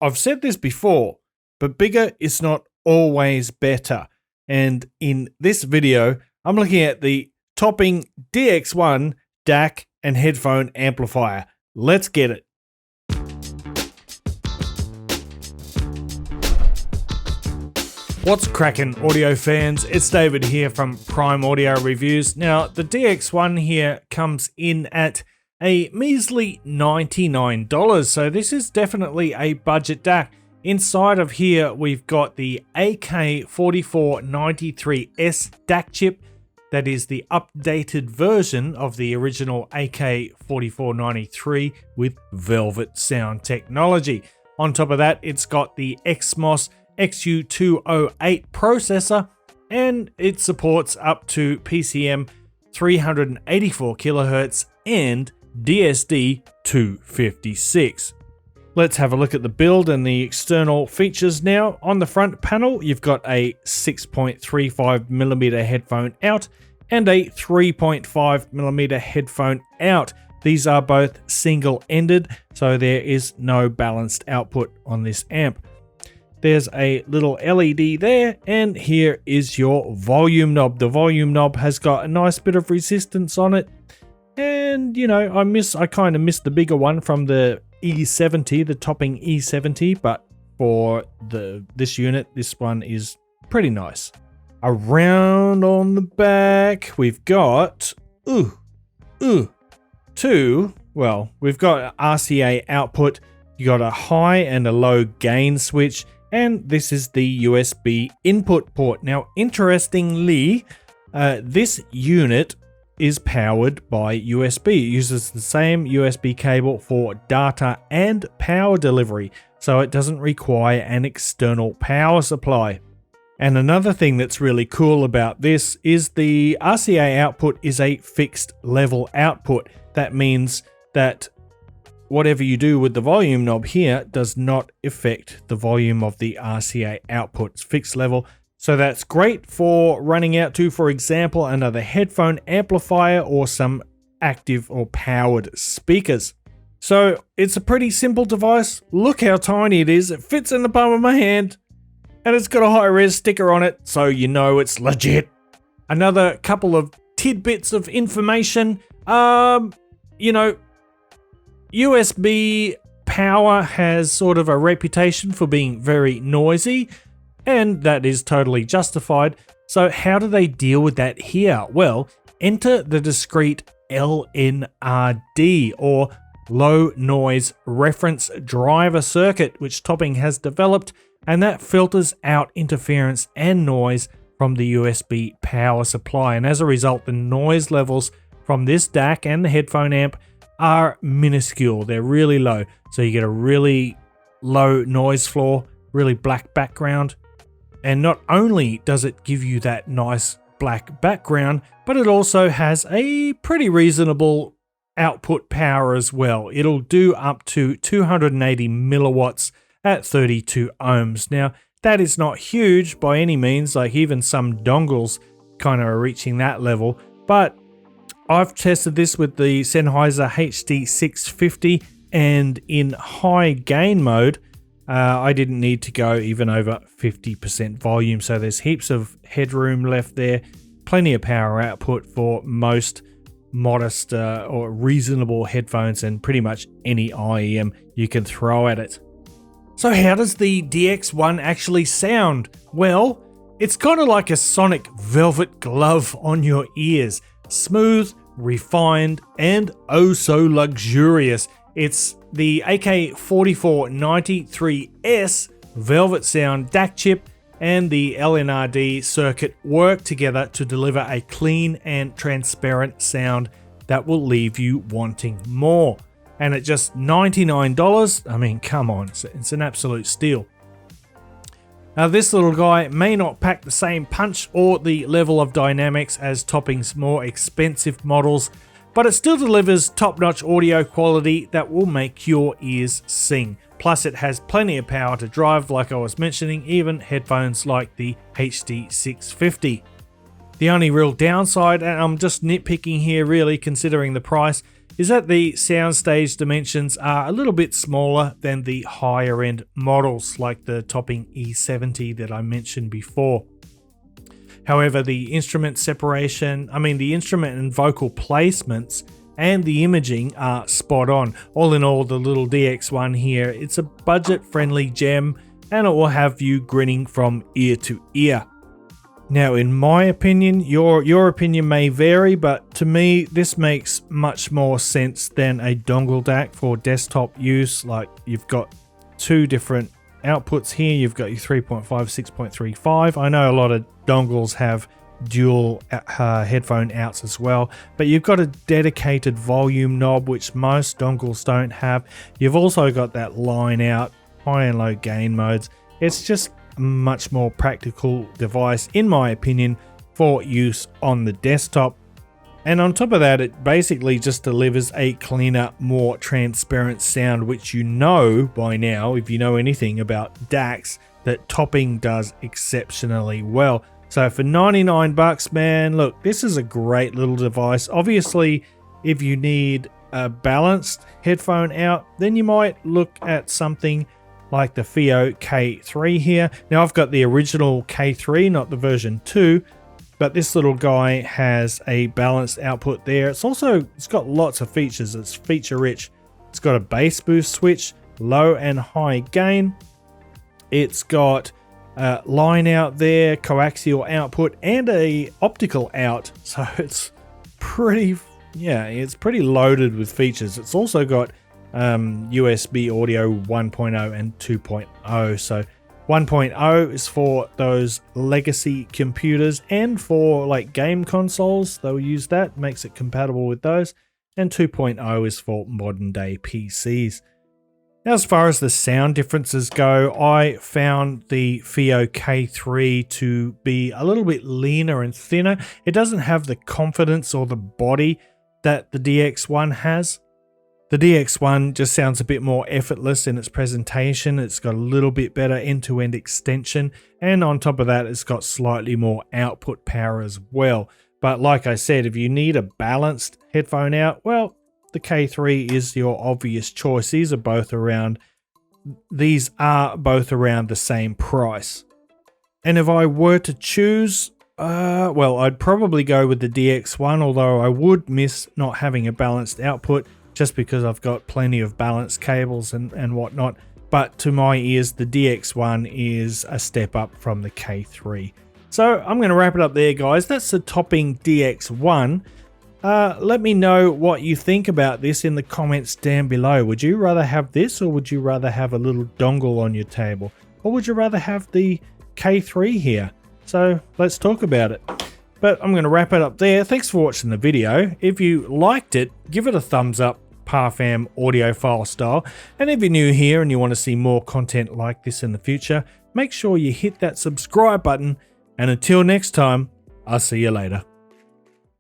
I've said this before, but bigger is not always better. And in this video, I'm looking at the Topping DX1 DAC and headphone amplifier. Let's get it. What's cracking, audio fans? It's David here from Prime Audio Reviews. Now, the DX1 here comes in at a measly $99, so this is definitely a budget DAC. Inside of here, we've got the AK4493S DAC chip. That is the updated version of the original AK4493 with Velvet sound technology. On top of that, it's got the XMOS XU208 processor, and it supports up to PCM 384 kHz and DSD 256. Let's have a look at the build and the external features now. On the front panel, you've got a 6.35mm headphone out and a 3.5mm headphone out. These are both single-ended, so there is no balanced output on this amp. There's a little LED there, and here is your volume knob. The volume knob has got a nice bit of resistance on it, and you know, I kind of miss the bigger one from the E70, the Topping E70, but for this unit, this one is pretty nice. Around on the back, we've got we've got RCA output. You got a high and a low gain switch, and this is the USB input port. Now, interestingly, this unit is powered by USB. It uses the same USB cable for data and power delivery, so it doesn't require an external power supply. And another thing that's really cool about this is the RCA output is a fixed level output. That means that whatever you do with the volume knob here does not affect the volume of the RCA output. It's fixed level. So that's great for running out to, for example, another headphone amplifier or some active or powered speakers. So it's a pretty simple device. Look how tiny it is. It fits in the palm of my hand, and it's got a high-res sticker on it, so you know it's legit. Another couple of tidbits of information. USB power has sort of a reputation for being very noisy, and that is totally justified. So how do they deal with that here? Well, enter the discrete LNRD, or low noise reference driver circuit, which Topping has developed, and that filters out interference and noise from the USB power supply. And as a result, the noise levels from this DAC and the headphone amp are minuscule. They're really low. So you get a really low noise floor, really black background. And not only does it give you that nice black background, but it also has a pretty reasonable output power as well. It'll do up to 280 milliwatts at 32 ohms. Now, that is not huge by any means, like even some dongles kind of are reaching that level, but I've tested this with the Sennheiser HD650, and in high gain mode, I didn't need to go even over 50% volume, so there's heaps of headroom left there, plenty of power output for most modest or reasonable headphones, and pretty much any IEM you can throw at it. So how does the DX1 actually sound? Well, it's kind of like a sonic velvet glove on your ears. Smooth, refined, and oh so luxurious. It's the AK4493S Velvet Sound DAC chip and the LNRD circuit work together to deliver a clean and transparent sound that will leave you wanting more. And at just $99, I mean, come on, it's an absolute steal. Now, this little guy may not pack the same punch or the level of dynamics as Topping's more expensive models, but it still delivers top-notch audio quality that will make your ears sing. Plus, it has plenty of power to drive, like I was mentioning, even headphones like the HD650. The only real downside, and I'm just nitpicking here really considering the price, is that the soundstage dimensions are a little bit smaller than the higher end models like the topping E70 that I mentioned before. However, the instrument separation, the instrument and vocal placements and the imaging are spot on. All in all, the little DX1 here, it's a budget friendly gem and it will have you grinning from ear to ear. Now, in my opinion, your opinion may vary, but to me, this makes much more sense than a dongle DAC for desktop use. Like, you've got two different outputs here. You've got your 3.5, 6.35. I know a lot of dongles have dual headphone outs as well, but you've got a dedicated volume knob, which most dongles don't have. You've also got that line out, high and low gain modes. It's just a much more practical device, in my opinion, for use on the desktop. And on top of that, it basically just delivers a cleaner, more transparent sound, which you know by now, if you know anything about DACs, that topping does exceptionally well. So for 99 bucks, man, look, this is a great little device. Obviously, if you need a balanced headphone out, then you might look at something like the FiiO K3 here. Now, I've got the original K3, not the version 2, but this little guy has a balanced output there. It's got lots of features. It's feature rich. It's got a bass boost switch, low and high gain. It's got line out there, coaxial output, and a optical out. So it's pretty loaded with features. It's also got USB audio 1.0 and 2.0. So 1.0 is for those legacy computers and for like game consoles. They'll use that, makes it compatible with those. And 2.0 is for modern day PCs. Now, as far as the sound differences go, I found the FiiO K3 to be a little bit leaner and thinner. It doesn't have the confidence or the body that the DX1 has. The DX1 just sounds a bit more effortless in its presentation. It's got a little bit better end-to-end extension, and on top of that, it's got slightly more output power as well. But like I said, if you need a balanced headphone out, well, the K3 is your obvious choice. These are both around the same price. And if I were to choose, well, I'd probably go with the DX1, although I would miss not having a balanced output just because I've got plenty of balanced cables and whatnot. But to my ears, the DX1 is a step up from the K3. So I'm going to wrap it up there, guys. That's the topping DX1. Let me know what you think about this in the comments down below. Would you rather have this, or would you rather have a little dongle on your table? Or would you rather have the K3 here? So let's talk about it. But I'm going to wrap it up there. Thanks for watching the video. If you liked it, give it a thumbs up, Parfam audiophile style. And if you're new here and you want to see more content like this in the future, make sure you hit that subscribe button. And until next time, I'll see you later.